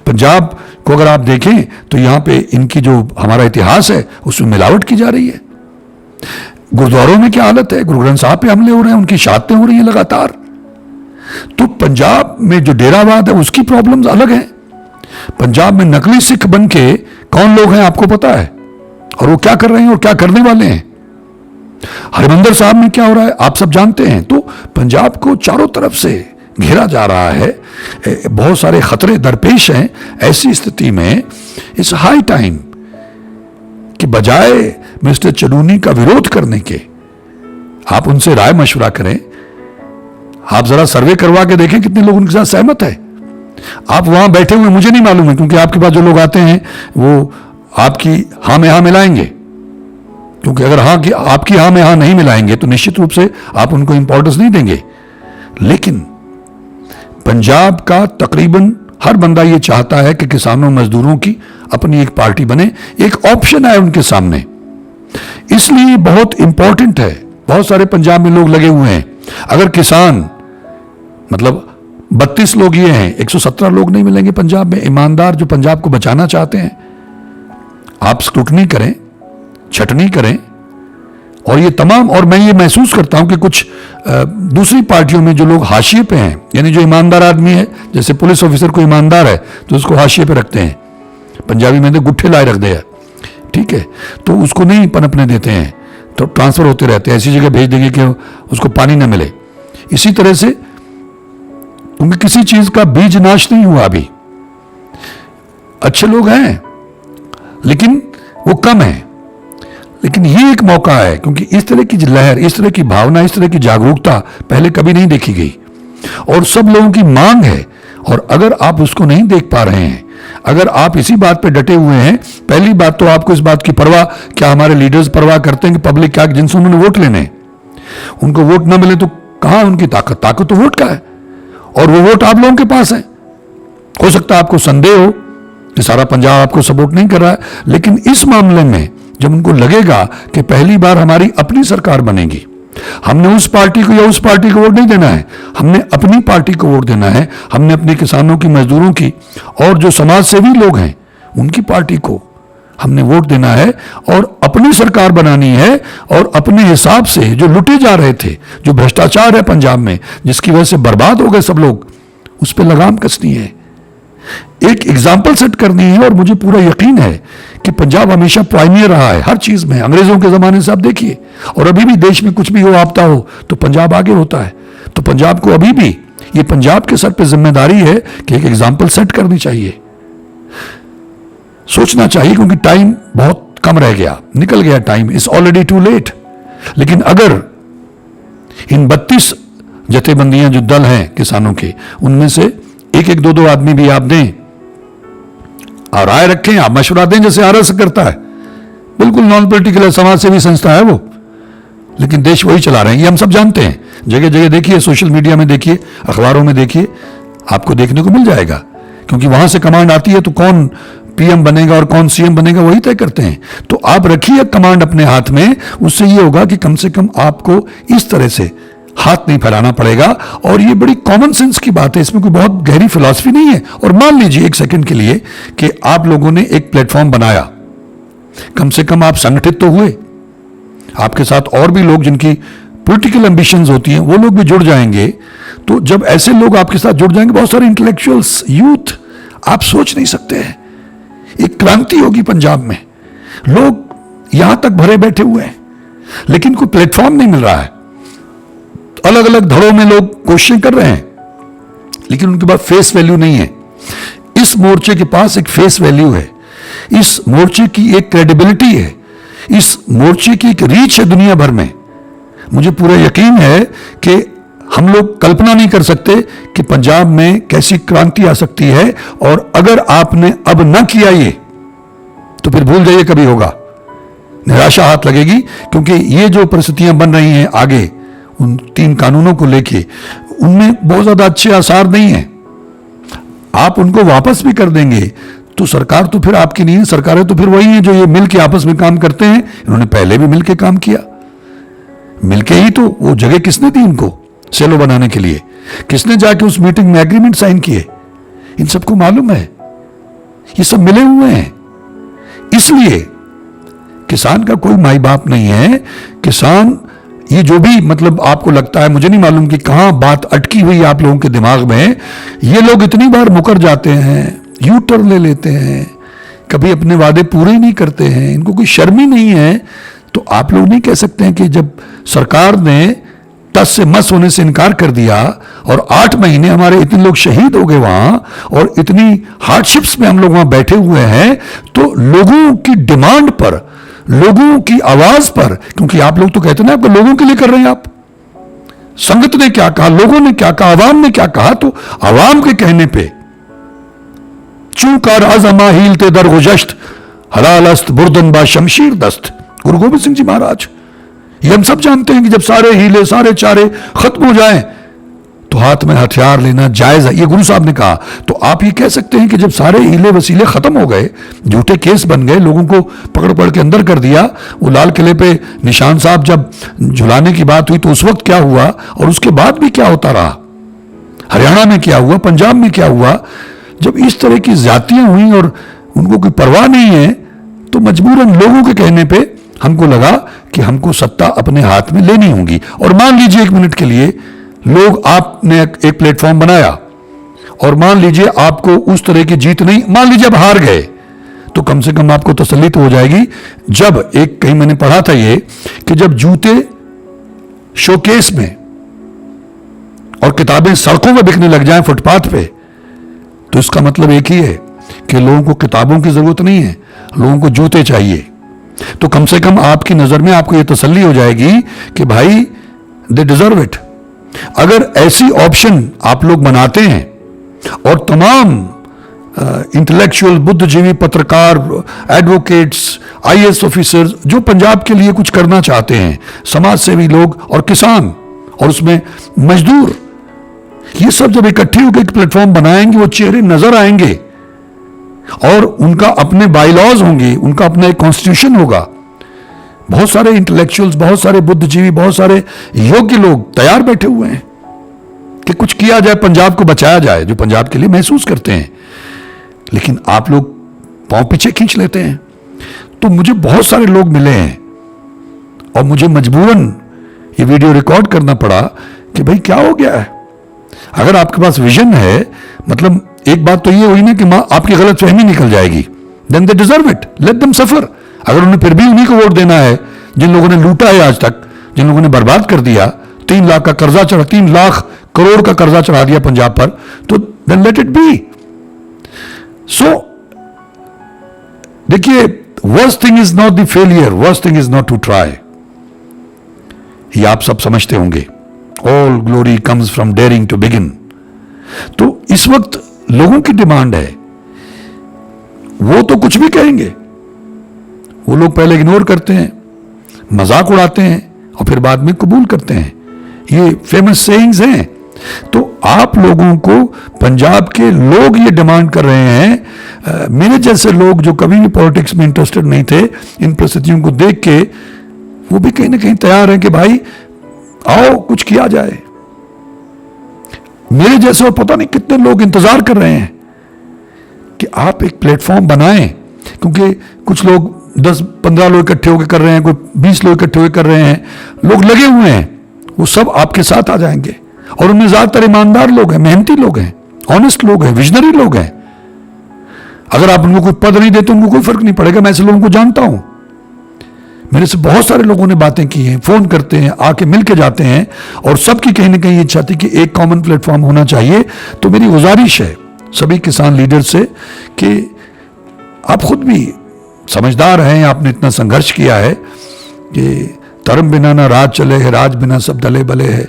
पंजाब को अगर आप देखें तो यहां पे इनकी जो हमारा इतिहास है उसमें मिलावट की जा रही है। गुरुद्वारों में क्या हालत है, गुरु ग्रंथ साहब पे हमले हो रहे हैं, उनकी शहादतें हो रही हैं लगातार। तो पंजाब में जो डेरावाद है उसकी प्रॉब्लम्स अलग हैं। पंजाब में नकली सिख बन के कौन लोग हैं आपको पता है, और वो क्या कर रहे हैं और क्या करने वाले हैं। हरिमंदिर साहब में क्या हो रहा है आप सब जानते हैं। तो पंजाब को चारों तरफ से घेरा जा रहा है, बहुत सारे खतरे दरपेश हैं। ऐसी स्थिति में इस हाई टाइम कि बजाय मिस्टर चडूनी का विरोध करने के, आप उनसे राय मशवरा करें। आप जरा सर्वे करवा के देखें कितने लोग उनके साथ सहमत है। आप वहां बैठे हुए, मुझे नहीं मालूम है, क्योंकि आपके पास जो लोग आते हैं वो आपकी हाँ में हाँ मिलाएंगे, क्योंकि अगर आपकी हाँ में हाँ नहीं मिलाएंगे तो निश्चित रूप से आप उनको इंपॉर्टेंस नहीं देंगे। लेकिन पंजाब का तकरीबन हर बंदा ये चाहता है कि किसानों मजदूरों की अपनी एक पार्टी बने, एक ऑप्शन है उनके सामने। इसलिए बहुत इंपॉर्टेंट है। बहुत सारे पंजाब में लोग लगे हुए हैं। अगर किसान, मतलब 32 लोग ये हैं, 117 लोग नहीं मिलेंगे पंजाब में ईमानदार, जो पंजाब को बचाना चाहते हैं। आप स्क्रूटनी करें, छटनी करें, और ये तमाम, और मैं ये महसूस करता हूं कि कुछ दूसरी पार्टियों में जो लोग हाशिए पे हैं, यानी जो ईमानदार आदमी है, जैसे पुलिस ऑफिसर को ईमानदार है तो उसको हाशिए पे रखते हैं, पंजाबी में तो गुट्ठे लाए रख दिया, ठीक है, तो उसको नहीं पनपने देते हैं, तो ट्रांसफर होते रहते हैं, ऐसी जगह भेज देंगे कि उसको पानी ना मिले। इसी तरह से क्योंकि किसी चीज का बीज नाश नहीं हुआ अभी। अच्छे लोग हैं लेकिन वो कम है। लेकिन ये एक मौका है, क्योंकि इस तरह की लहर, इस तरह की भावना, इस तरह की जागरूकता पहले कभी नहीं देखी गई, और सब लोगों की मांग है। और अगर आप उसको नहीं देख पा रहे हैं, अगर आप इसी बात पे डटे हुए हैं, पहली बात तो आपको इस बात की परवाह, क्या हमारे लीडर्स परवाह करते हैं कि पब्लिक क्या, जिनसे उन्होंने वोट लेने, उनको वोट ना मिले तो कहां उनकी ताकत? ताकत तो वोट का है, और वो वोट आप लोगों के पास है। हो सकता है आपको संदेह हो कि सारा पंजाब आपको सपोर्ट नहीं कर रहा है, लेकिन इस मामले में जब उनको लगेगा कि पहली बार हमारी अपनी सरकार बनेगी, हमने उस पार्टी को या उस पार्टी को वोट नहीं देना है, हमने अपनी पार्टी को वोट देना है, हमने अपने किसानों की, मजदूरों की और जो समाज सेवी लोग हैं उनकी पार्टी को हमने वोट देना है और अपनी सरकार बनानी है, और अपने हिसाब से जो लुटे जा रहे थे, जो भ्रष्टाचार है पंजाब में, जिसकी वजह से बर्बाद हो गए सब लोग, उस पर लगाम कसनी है, एक एग्जाम्पल सेट करनी है। और मुझे पूरा यकीन है कि पंजाब हमेशा पायनियर रहा है हर चीज में, अंग्रेजों के जमाने से आप देखिए, और अभी भी देश में कुछ भी हो, आपदा हो, तो पंजाब आगे होता है। तो पंजाब को अभी भी, ये पंजाब के सर पे जिम्मेदारी है कि एक एग्जाम्पल सेट करनी चाहिए, सोचना चाहिए, क्योंकि टाइम बहुत कम रह गया, निकल गया time, it's already too late. लेकिन अगर इन 32 जथेबंदियां जो दल हैं किसानों के, उनमें से एक एक दो आदमी भी आप दें और राय रखें, आप मशवरा दें, जैसे आरएस करता है, बिल्कुल नॉन पॉलिटिकल समाज सेवी संस्था है वो, लेकिन देश वही चला रहे हैं, ये हम सब जानते हैं। जगह जगह देखिए, सोशल मीडिया में देखिए, अखबारों में देखिए, आपको देखने को मिल जाएगा, क्योंकि वहां से कमांड आती है, तो कौन पीएम बनेगा और कौन सीएम बनेगा वही तय करते हैं। तो आप रखिए कमांड अपने हाथ में, उससे ये होगा कि कम से कम आपको इस तरह से हाथ नहीं फैलाना पड़ेगा। और ये बड़ी कॉमन सेंस की बात है, इसमें कोई बहुत गहरी फिलॉसफी नहीं है। और मान लीजिए एक सेकंड के लिए कि आप लोगों ने एक प्लेटफॉर्म बनाया, कम से कम आप संगठित तो हुए, आपके साथ और भी लोग जिनकी पॉलिटिकल एम्बिशंस होती हैं वो लोग भी जुड़ जाएंगे। तो जब ऐसे लोग आपके साथ जुड़ जाएंगे, बहुत सारे इंटेलेक्चुअल्स, यूथ, आप सोच नहीं सकते हैं, एक क्रांति होगी पंजाब में। लोग यहां तक भरे बैठे हुए हैं, लेकिन कोई प्लेटफॉर्म नहीं मिल रहा है। अलग अलग धड़ों में लोग कोशिशें कर रहे हैं, लेकिन उनके पास फेस वैल्यू नहीं है। इस मोर्चे के पास एक फेस वैल्यू है, इस मोर्चे की एक क्रेडिबिलिटी है, इस मोर्चे की एक रीच है दुनिया भर में। मुझे पूरा यकीन है कि हम लोग कल्पना नहीं कर सकते कि पंजाब में कैसी क्रांति आ सकती है। और अगर आपने अब न किया ये, तो फिर भूल जाइए कभी होगा, निराशा हाथ लगेगी। क्योंकि ये जो परिस्थितियां बन रही हैं आगे उन 3 कानूनों को लेके, उनमें बहुत ज्यादा अच्छे आसार नहीं है। आप उनको वापस भी कर देंगे तो सरकार तो फिर आपकी नहीं है, सरकारें तो फिर वही हैं जो ये मिलके आपस में काम करते हैं। इन्होंने पहले भी मिलके काम किया, मिलके ही तो वो जगह किसने दी इनको सेलो बनाने के लिए, किसने जाके उस मीटिंग में एग्रीमेंट साइन किए, इन सबको मालूम है, ये सब मिले हुए हैं। इसलिए किसान का कोई माई बाप नहीं है। किसान, ये जो भी मतलब आपको लगता है, मुझे नहीं मालूम कि कहां बात अटकी हुई है आप लोगों के दिमाग में। ये लोग इतनी बार मुकर जाते हैं, यू टर्न ले लेते हैं, कभी अपने वादे पूरे नहीं करते हैं, इनको कोई शर्म ही नहीं है। तो आप लोग नहीं कह सकते हैं कि जब सरकार ने टस से मस होने से इनकार कर दिया और 8 महीने हमारे इतने लोग शहीद हो गए वहां, और इतनी हार्डशिप्स में हम लोग वहां बैठे हुए हैं, तो लोगों की डिमांड पर, लोगों की आवाज पर, क्योंकि आप लोग तो कहते हैं ना, आपको लोगों के लिए कर रहे हैं आप, संगत ने क्या कहा, लोगों ने क्या कहा, आवाम ने क्या कहा, तो आवाम के कहने पे चूकार आजमा हीलते दर गुजश्त हलालस्त बुर्दन बा शमशीर दस्त, गुरु गोविंद सिंह जी महाराज। ये हम सब जानते हैं कि जब सारे हीले सारे चारे खत्म हो जाएं तो हाथ में हथियार लेना जायज है, ये गुरु साहब ने कहा। तो आप ये कह सकते हैं कि जब सारे हीले वसीले खत्म हो गए, झूठे केस बन गए, लोगों को पकड़ पकड़ के अंदर कर दिया, वो लाल किले पे निशान साहब जब झुलाने की बात हुई तो उस वक्त क्या हुआ, और उसके बाद भी क्या होता रहा, हरियाणा में क्या हुआ, पंजाब में क्या हुआ, जब इस तरह की ज्यादतियां हुई और उनको कोई परवाह नहीं है, तो मजबूरन लोगों के कहने पे हमको लगा कि हमको सत्ता अपने हाथ में लेनी होगी। और मान लीजिए एक मिनट के लिए लोग, आपने एक प्लेटफॉर्म बनाया और मान लीजिए आपको उस तरह की जीत नहीं, मान लीजिए आप हार गए, तो कम से कम आपको तसल्ली तो हो जाएगी। जब एक कहीं मैंने पढ़ा था ये कि जब जूते शोकेस में और किताबें सड़कों में बिकने लग जाएं, फुटपाथ पे, तो इसका मतलब एक ही है कि लोगों को किताबों की जरूरत नहीं है, लोगों को जूते चाहिए। तो कम से कम आपकी नजर में आपको यह तसल्ली हो जाएगी कि भाई दे डिजर्व इट। अगर ऐसी ऑप्शन आप लोग बनाते हैं और तमाम इंटेलेक्चुअल, बुद्धिजीवी, पत्रकार, एडवोकेट्स, आईएएस ऑफिसर्स जो पंजाब के लिए कुछ करना चाहते हैं, समाज सेवी लोग और किसान और उसमें मजदूर, ये सब जब इकट्ठे होकर एक प्लेटफॉर्म बनाएंगे, वो चेहरे नजर आएंगे और उनका अपने बायलॉज होंगे, उनका अपना एक कॉन्स्टिट्यूशन होगा। बहुत सारे इंटेलेक्चुअल्स, बहुत सारे बुद्धिजीवी, बहुत सारे योग्य लोग तैयार बैठे हुए हैं कि कुछ किया जाए, पंजाब को बचाया जाए, जो पंजाब के लिए महसूस करते हैं। लेकिन आप लोग पांव पीछे खींच लेते हैं। तो मुझे बहुत सारे लोग मिले हैं और मुझे मजबूरन ये वीडियो रिकॉर्ड करना पड़ा कि भाई क्या हो गया है। अगर आपके पास विजन है, मतलब एक बात तो ये हुई ना कि आपकी गलत फहमी निकल जाएगी, then they deserve it, let them suffer. अगर उन्हें फिर भी उन्हीं को वोट देना है जिन लोगों ने लूटा है आज तक, जिन लोगों ने बर्बाद कर दिया, 3 लाख का कर्जा चढ़ा, 3 लाख करोड़ का कर्जा चढ़ा दिया पंजाब पर, तो then let it be. So देखिए, worst thing is not the failure, worst thing is not to try. ये आप सब समझते होंगे। All glory comes from daring to begin. तो इस वक्त लोगों की डिमांड है, वो तो कुछ भी कहेंगे, वो लोग पहले इग्नोर करते हैं, मजाक उड़ाते हैं और फिर बाद में कबूल करते हैं। ये फेमस सेइंग्स हैं। तो आप लोगों को, पंजाब के लोग ये डिमांड कर रहे हैं, मेरे जैसे लोग जो कभी भी पॉलिटिक्स में इंटरेस्टेड नहीं थे, इन परिस्थितियों को देख के वो भी कहीं ना कहीं तैयार हैं कि भाई आओ कुछ किया जाए। मेरे जैसे और पता नहीं कितने लोग इंतजार कर रहे हैं कि आप एक प्लेटफॉर्म बनाएं, क्योंकि कुछ लोग 10-15 लोग इकट्ठे होकर कर रहे हैं, कोई 20 लोग इकट्ठे होकर कर रहे हैं, लोग लगे हुए हैं, वो सब आपके साथ आ जाएंगे और उनमें ज्यादातर ईमानदार लोग हैं, मेहनती लोग हैं, ऑनेस्ट लोग हैं, विजनरी लोग हैं। अगर आप उनको कोई पद नहीं देते उनको कोई फर्क नहीं पड़ेगा। मैं ऐसे लोगों को जानता हूं, मेरे से बहुत सारे लोगों ने बातें की हैं, फोन करते हैं, आके मिल के जाते हैं और सबकी कहीं ना कहीं इच्छा थी कि एक कॉमन प्लेटफॉर्म होना चाहिए। तो मेरी गुजारिश है सभी किसान लीडर से कि आप खुद भी समझदार हैं, आपने इतना संघर्ष किया है कि धर्म बिना ना राज चले है, राज बिना सब दले बले है।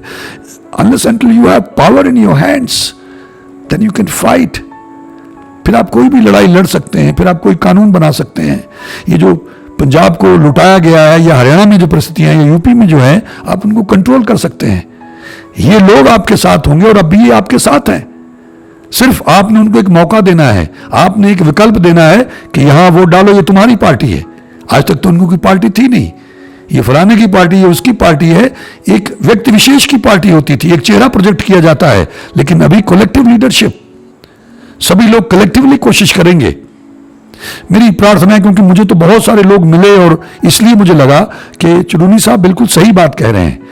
Unless until you have power in your hands, then you can fight. फिर आप कोई भी लड़ाई लड़ सकते हैं, फिर आप कोई कानून बना सकते हैं। ये जो पंजाब को लुटाया गया है, या हरियाणा में जो परिस्थितियां हैं, या यूपी में जो है, आप उनको कंट्रोल कर सकते हैं। ये लोग आपके साथ होंगे और अभी ये आपके साथ हैं। सिर्फ आपने उनको एक मौका देना है, आपने एक विकल्प देना है कि यहां वोट डालो, ये तुम्हारी पार्टी है। आज तक तो उनको कोई पार्टी थी नहीं, ये फलाने की पार्टी है, उसकी पार्टी है, एक व्यक्ति विशेष की पार्टी होती थी, एक चेहरा प्रोजेक्ट किया जाता है। लेकिन अभी कलेक्टिव लीडरशिप, सभी लोग कलेक्टिवली कोशिश करेंगे। मेरी प्रार्थना है, क्योंकि मुझे तो बहुत सारे लोग मिले और इसलिए मुझे लगा कि चुरूनी साहब बिल्कुल सही बात कह रहे हैं।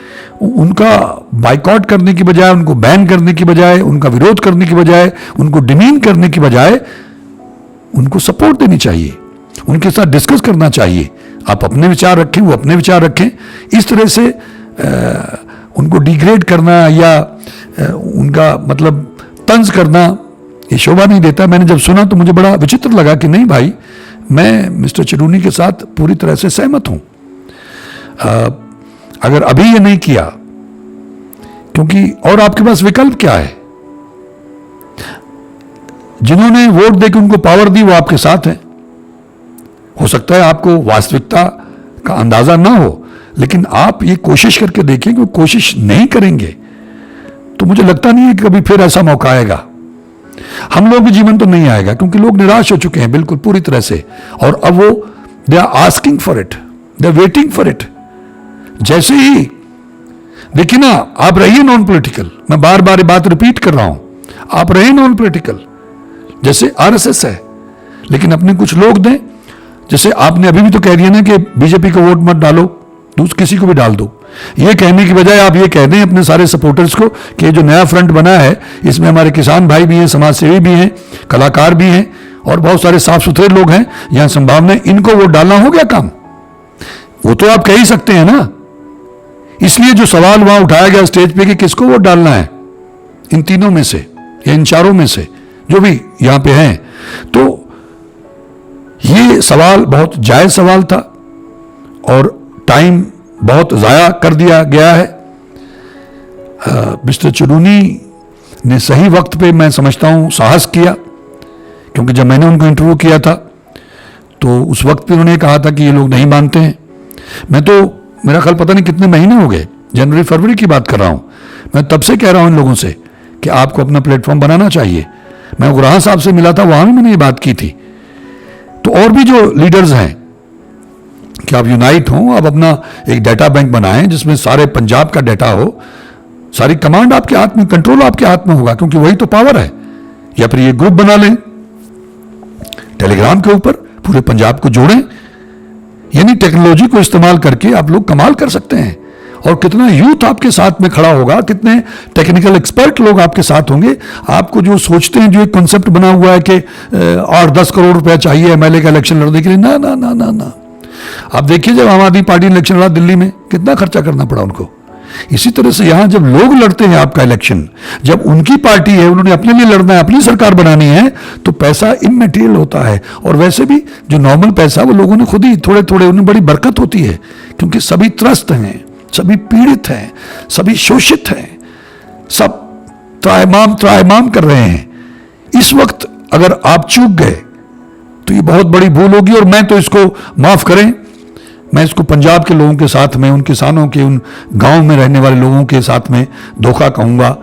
उनका बाइकआउट करने की बजाय, उनको बैन करने की बजाय, उनका विरोध करने की बजाय, उनको डिमीन करने की बजाय उनको सपोर्ट देनी चाहिए, उनके साथ डिस्कस करना चाहिए। आप अपने विचार रखें, वो अपने विचार रखें। इस तरह से उनको डिग्रेड करना या उनका मतलब तंज करना ये शोभा नहीं देता। मैंने जब सुना तो मुझे बड़ा विचित्र लगा कि नहीं भाई, मैं मिस्टर चिरूनी के साथ पूरी तरह से सहमत हूं। अगर अभी ये नहीं किया, क्योंकि और आपके पास विकल्प क्या है? जिन्होंने वोट देकर उनको पावर दी वो आपके साथ हैं। हो सकता है आपको वास्तविकता का अंदाजा ना हो, लेकिन आप ये कोशिश करके देखें कि वो कोशिश नहीं करेंगे तो मुझे लगता नहीं है कि कभी फिर ऐसा मौका आएगा। हम लोग भी जीवन तो नहीं आएगा, क्योंकि लोग निराश हो चुके हैं बिल्कुल पूरी तरह से। और अब वो they are asking for it, they are waiting for it. जैसे ही देखिए ना, आप रहिए नॉन पॉलिटिकल, मैं बार बार ये बात रिपीट कर रहा हूं, आप रहिए नॉन पॉलिटिकल। जैसे आरएसएस है, लेकिन अपने कुछ लोग दें। जैसे आपने अभी भी तो कह दिया ना कि बीजेपी को वोट मत डालो, दूसरे किसी को भी डाल दो। ये कहने की बजाय आप ये कह दें अपने सारे सपोर्टर्स को कि जो नया फ्रंट बना है इसमें हमारे किसान भाई भी हैं, समाज सेवी भी हैं, कलाकार भी हैं और बहुत सारे साफ सुथरे लोग हैं, यहां संभावना है, इनको वोट डालना। हो गया काम। वो तो आप कह ही सकते हैं ना। इसलिए जो सवाल वहां उठाया गया स्टेज पे कि किसको वोट डालना है, इन तीनों में से या इन चारों में से जो भी यहां पे हैं, तो ये सवाल बहुत जायज सवाल था और टाइम बहुत ज़ाया कर दिया गया है। मिस्टर चिरूनी ने सही वक्त पे, मैं समझता हूं, साहस किया क्योंकि जब मैंने उनको इंटरव्यू किया था तो उस वक्त भी उन्होंने कहा था कि ये लोग नहीं मानते हैं। मैं तो, मेरा ख्याल पता नहीं कितने महीने हो गए, जनवरी फरवरी की बात कर रहा हूं, मैं तब से कह रहा हूं इन लोगों से कि आपको अपना प्लेटफॉर्म बनाना चाहिए। मैं उग्राहा साहब से मिला था, वहां भी मैंने ये बात की थी। तो और भी जो लीडर्स हैं कि आप यूनाइट हो, आप अपना एक डाटा बैंक बनाएं जिसमें सारे पंजाब का डाटा हो, सारी कमांड आपके हाथ में, कंट्रोल आपके हाथ में होगा, क्योंकि वही तो पावर है। या फिर ये ग्रुप बना लें टेलीग्राम के ऊपर, पूरे पंजाब को जोड़ें, यानी टेक्नोलॉजी को इस्तेमाल करके आप लोग कमाल कर सकते हैं। और कितना यूथ आपके साथ में खड़ा होगा, कितने टेक्निकल एक्सपर्ट लोग आपके साथ होंगे। आपको जो सोचते हैं, जो एक कॉन्सेप्ट बना हुआ है कि 8-10 करोड़ रुपया चाहिए एमएलए का इलेक्शन लड़ने के लिए, ना ना ना ना ना। आप देखिए जब आम आदमी पार्टी इलेक्शन लड़ा दिल्ली में, कितना खर्चा करना पड़ा उनको। इसी तरह से यहां जब लोग लड़ते हैं आपका इलेक्शन, जब उनकी पार्टी है, उन्होंने अपने लिए लड़ना है, अपनी सरकार बनानी है, तो पैसा इमटेरियल होता है। और वैसे भी जो नॉर्मल पैसा वो लोगों ने खुद ही थोड़े थोड़े, उन्हें बड़ी बरकत होती है, क्योंकि सभी त्रस्त हैं, सभी पीड़ित हैं, सभी शोषित हैं, सब त्रायमाम कर रहे हैं। इस वक्त अगर आप चूक गए तो ये बहुत बड़ी भूल होगी। और मैं तो इसको माफ करें, मैं इसको पंजाब के लोगों के साथ में, उन किसानों के, उन गांव में रहने वाले लोगों के साथ में धोखा कहूँगा,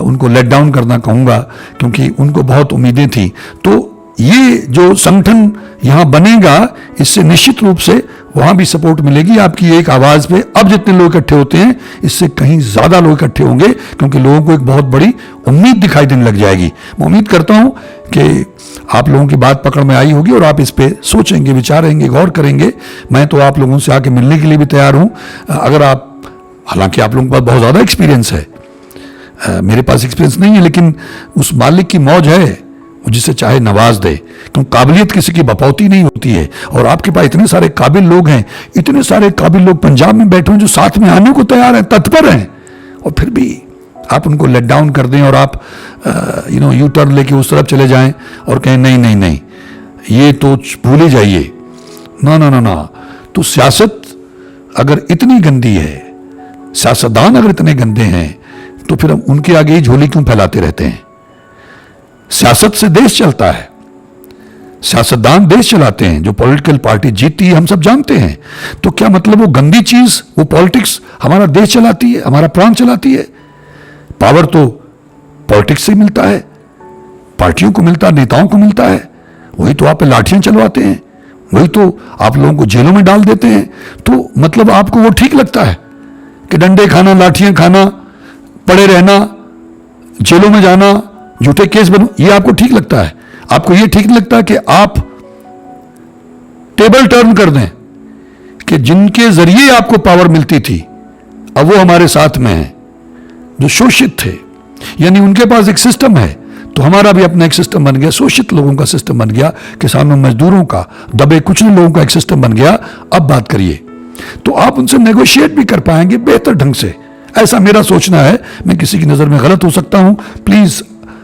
उनको लेट डाउन करना कहूँगा, क्योंकि उनको बहुत उम्मीदें थी। तो ये जो संगठन यहाँ बनेगा, इससे निश्चित रूप से वहाँ भी सपोर्ट मिलेगी आपकी एक आवाज़ पे। अब जितने लोग इकट्ठे होते हैं, इससे कहीं ज़्यादा लोग इकट्ठे होंगे, क्योंकि लोगों को एक बहुत बड़ी उम्मीद दिखाई देने लग जाएगी। मैं उम्मीद करता हूँ कि आप लोगों की बात पकड़ में आई होगी और आप इस पे सोचेंगे, विचारेंगे, गौर करेंगे। मैं तो आप लोगों से आके मिलने के लिए भी तैयार हूँ। अगर आप, हालांकि आप लोगों के पास बहुत ज़्यादा एक्सपीरियंस है, मेरे पास एक्सपीरियंस नहीं है, लेकिन उस मालिक की मौज है जिसे चाहे नवाज दे, क्योंकि काबिलियत किसी की बपौती नहीं होती है। और आपके पास इतने सारे काबिल लोग हैं, इतने सारे काबिल लोग पंजाब में बैठे हैं जो साथ में आने को तैयार हैं, तत्पर हैं, और फिर भी आप उनको लेट डाउन कर दें और आप यू टर्न लेके उस तरफ चले जाएं और कहें नहीं नहीं नहीं, ये तो भूल ही जाइए। ना ना ना ना। तो सियासत अगर इतनी गंदी है, सियासतदान अगर इतने गंदे हैं, तो फिर हम उनके आगे ही झोली क्यों फैलाते रहते हैं। सियासत से देश चलता है, सियासतदान देश चलाते हैं। जो पॉलिटिकल पार्टी जीतती है हम सब जानते हैं। तो क्या मतलब वो गंदी चीज, वो पॉलिटिक्स हमारा देश चलाती है, हमारा प्राण चलाती है। पावर तो पॉलिटिक्स से मिलता है, पार्टियों को मिलता है, नेताओं को मिलता है। वही तो आप पे लाठियां चलवाते हैं, वही तो आप लोगों को जेलों में डाल देते हैं। तो मतलब आपको वो ठीक लगता है कि डंडे खाना, लाठियां खाना, पड़े रहना, जेलों में जाना, झूठे केस बनो, ये आपको ठीक लगता है। आपको ये ठीक नहीं लगता कि आप टेबल टर्न कर दें, कि जिनके जरिए आपको पावर मिलती थी अब वो हमारे साथ में हैं, जो शोषित थे, यानी उनके पास एक सिस्टम है, तो हमारा भी अपना एक सिस्टम बन गया, शोषित लोगों का सिस्टम बन गया, किसानों मजदूरों का, दबे कुचले लोगों का एक सिस्टम बन गया। अब बात करिए तो आप उनसे नेगोशिएट भी कर पाएंगे बेहतर ढंग से, ऐसा मेरा सोचना है। मैं किसी की नजर में गलत हो सकता हूं। प्लीज,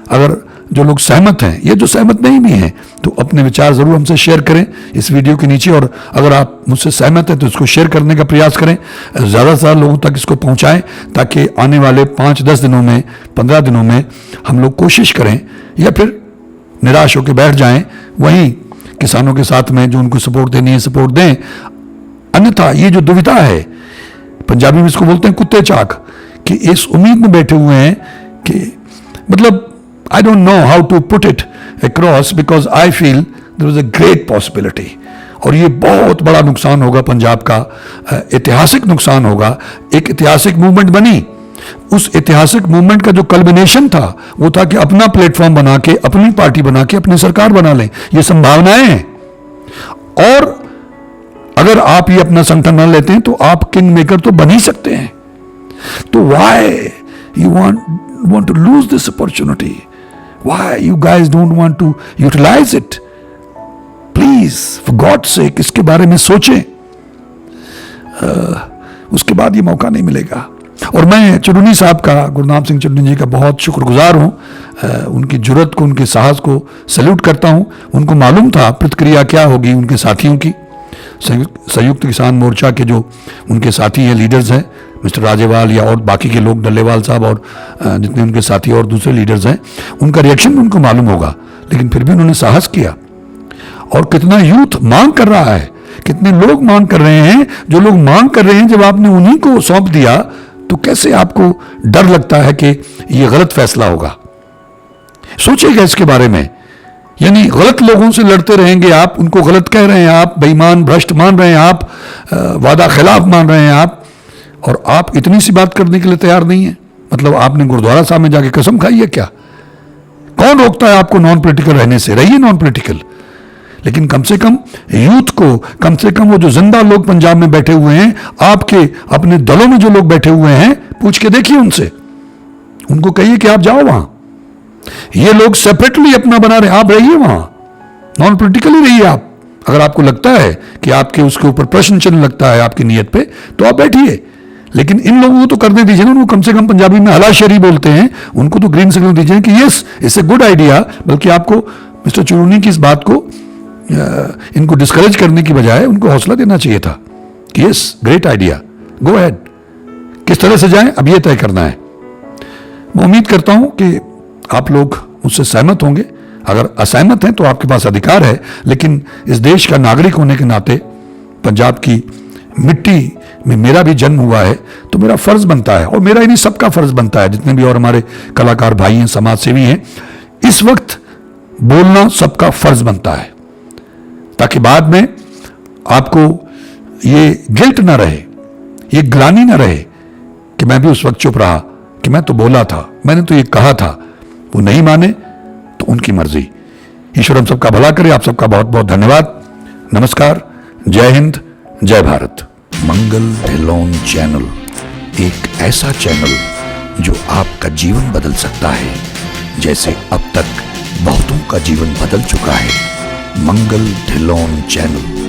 अगर जो लोग सहमत हैं, ये जो सहमत नहीं भी हैं, तो अपने विचार जरूर हमसे शेयर करें इस वीडियो के नीचे। और अगर आप मुझसे सहमत हैं तो इसको शेयर करने का प्रयास करें, ज़्यादा से ज़्यादा लोगों तक इसको पहुंचाएं, ताकि आने वाले 5-10 दिनों में, 15 दिनों में हम लोग कोशिश करें, या फिर निराश होकर बैठ जाएं, वहीं किसानों के साथ में जो उनको सपोर्ट देनी है सपोर्ट दें। अन्यथा ये जो दुविधा है, पंजाबी में इसको बोलते हैं कुत्ते चाक, कि इस उम्मीद में बैठे हुए हैं कि, मतलब I don't know how to put it across, because I feel there is a great possibility, और ये बहुत बड़ा नुकसान होगा पंजाब का, ऐतिहासिक नुकसान होगा। एक ऐतिहासिक मूवमेंट बनी, उस ऐतिहासिक मूवमेंट का जो कल्बिनेशन था वो था कि अपना प्लेटफॉर्म बना के, अपनी पार्टी बना के अपनी सरकार बना लें, ये संभावनाएं हैं। और अगर आप ये अपना संगठन बना लेते हैं तो आप किंग मेकर तो बन ही सकते हैं। तो why you want to lose this opportunity? Why you guys don't want to utilize it? Please, for God's sake, इसके बारे में सोचें। उसके बाद ये मौका नहीं मिलेगा। और मैं चुन्नी साहब का, गुरनाम सिंह चुन्नी जी का बहुत शुक्रगुजार हूँ। उनकी जुर्रत को, उनके साहस को सैल्यूट करता हूँ। उनको मालूम था प्रतिक्रिया क्या होगी उनके साथियों की। संयुक्त किसान मोर्चा के जो उनके साथी हैं, लीडर्स हैं, मिस्टर राजेवाल या और बाकी के लोग, डल्लेवाल साहब और जितने उनके साथी और दूसरे लीडर्स हैं, उनका रिएक्शन भी उनको मालूम होगा। लेकिन फिर भी उन्होंने साहस किया। और कितना यूथ मांग कर रहा है, कितने लोग मांग कर रहे हैं। जो लोग मांग कर रहे हैं, जब आपने उन्हीं को सौंप दिया तो कैसे आपको डर लगता है कि यह गलत फैसला होगा? सोचिएगा इसके बारे में। यानी गलत लोगों से लड़ते रहेंगे आप, उनको गलत कह रहे हैं आप, बेईमान भ्रष्ट मान रहे हैं आप, वादा खिलाफ मान रहे हैं आप, और आप इतनी सी बात करने के लिए तैयार नहीं है। मतलब आपने गुरुद्वारा साहब में जाके कसम खाई है क्या? कौन रोकता है आपको नॉन पॉलिटिकल रहने से? रहिए नॉन पॉलिटिकल, लेकिन कम से कम यूथ को, कम से कम वो जो जिंदा लोग पंजाब में बैठे हुए हैं, आपके अपने दलों में जो लोग बैठे हुए हैं, पूछ के देखिए उनसे, उनको कहिए कि आप जाओ वहां। ये लोग सेपरेटली अपना बना रहे, आप रहिए वहां, नॉन पॉलिटिकल ही रहिए आप। अगर आपको लगता है कि आपके उसके ऊपर प्रश्न चिन्ह लगता है आपकी नीयत पे, तो आप बैठिए, लेकिन इन लोगों को तो करने दीजिए ना। उनको कम से कम पंजाबी में हला शरी बोलते हैं, उनको तो ग्रीन सिग्नल दीजिए कि yes it's a good idea. बल्कि आपको मिस्टर चुरूनी की इस बात को, इनको डिस्करेज करने की बजाय उनको हौसला देना चाहिए था कि yes great idea, go ahead. किस तरह से जाएं, अब यह तय करना है। मैं उम्मीद करता हूं कि आप लोग मुझसे सहमत होंगे। अगर असहमत हैं तो आपके पास अधिकार है, लेकिन इस देश का नागरिक होने के नाते, पंजाब की मिट्टी में मेरा भी जन्म हुआ है, तो मेरा फर्ज बनता है, और मेरा ही नहीं सबका फर्ज बनता है, जितने भी और हमारे कलाकार भाई हैं, समाज सेवी हैं, इस वक्त बोलना सबका फर्ज बनता है, ताकि बाद में आपको ये गिल्ट ना रहे, ये ग्लानि ना रहे कि मैं भी उस वक्त चुप रहा, कि मैं तो बोला था, मैंने तो ये कहा था। वो नहीं माने तो उनकी मर्जी। ईश्वर हम सबका भला करे। आप सबका बहुत बहुत धन्यवाद। नमस्कार, जय हिंद, जय भारत। मंगल ढिल्लोन चैनल एक ऐसा चैनल जो आपका जीवन बदल सकता है, जैसे अब तक बहुतों का जीवन बदल चुका है। मंगल ढिल्लोन चैनल।